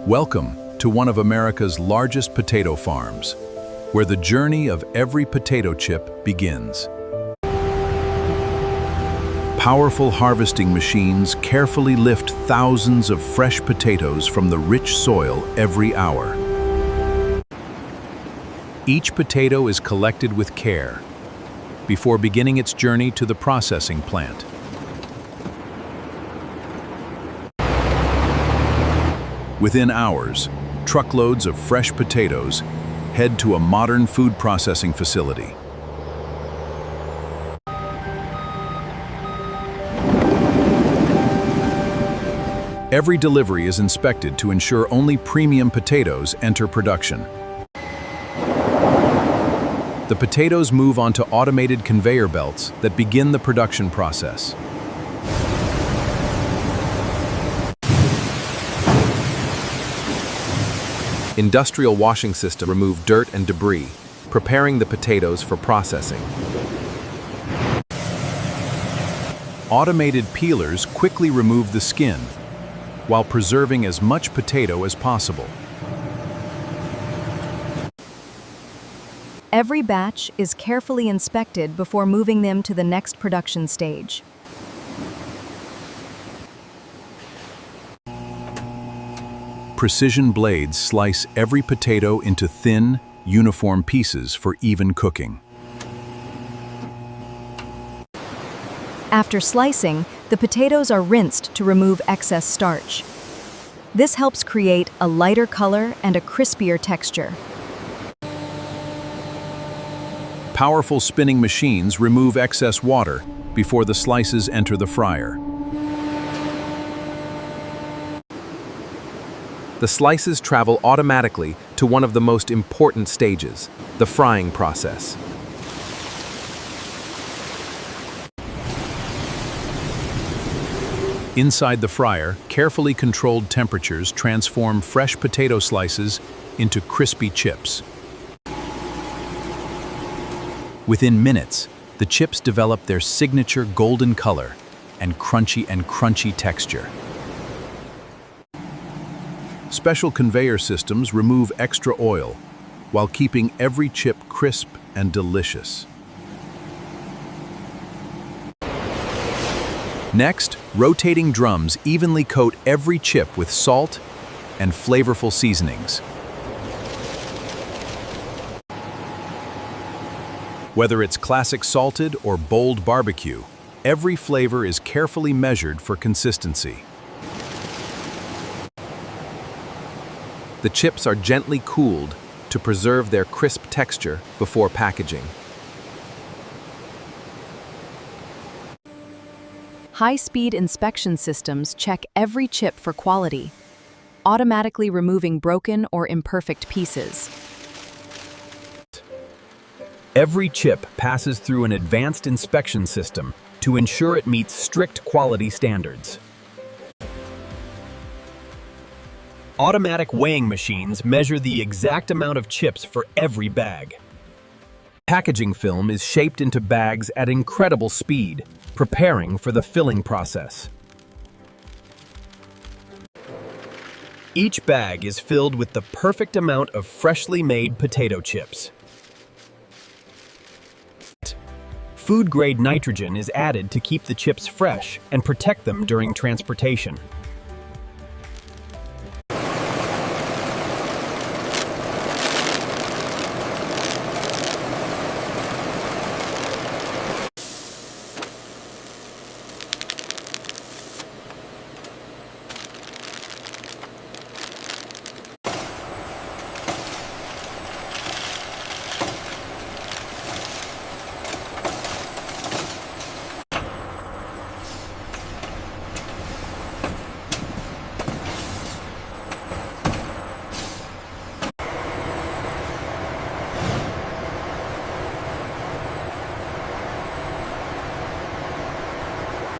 Welcome to one of America's largest potato farms, where the journey of every potato chip begins. Powerful harvesting machines carefully lift thousands of fresh potatoes from the rich soil every hour. Each potato is collected with care before beginning its journey to the processing plant. Within hours, truckloads of fresh potatoes head to a modern food processing facility. Every delivery is inspected to ensure only premium potatoes enter production. The potatoes move onto automated conveyor belts that begin the production process. Industrial washing systems remove dirt and debris, preparing the potatoes for processing. Automated peelers quickly remove the skin, while preserving as much potato as possible. Every batch is carefully inspected before moving them to the next production stage. Precision blades slice every potato into thin, uniform pieces for even cooking. After slicing, the potatoes are rinsed to remove excess starch. This helps create a lighter color and a crispier texture. Powerful spinning machines remove excess water before the slices enter the fryer. The slices travel automatically to one of the most important stages, the frying process. Inside the fryer, carefully controlled temperatures transform fresh potato slices into crispy chips. Within minutes, the chips develop their signature golden color and crunchy texture. Special conveyor systems remove extra oil while keeping every chip crisp and delicious. Next, rotating drums evenly coat every chip with salt and flavorful seasonings. Whether it's classic salted or bold barbecue, every flavor is carefully measured for consistency. The chips are gently cooled to preserve their crisp texture before packaging. High-speed inspection systems check every chip for quality, automatically removing broken or imperfect pieces. Every chip passes through an advanced inspection system to ensure it meets strict quality standards. Automatic weighing machines measure the exact amount of chips for every bag. Packaging film is shaped into bags at incredible speed, preparing for the filling process. Each bag is filled with the perfect amount of freshly made potato chips. Food-grade nitrogen is added to keep the chips fresh and protect them during transportation.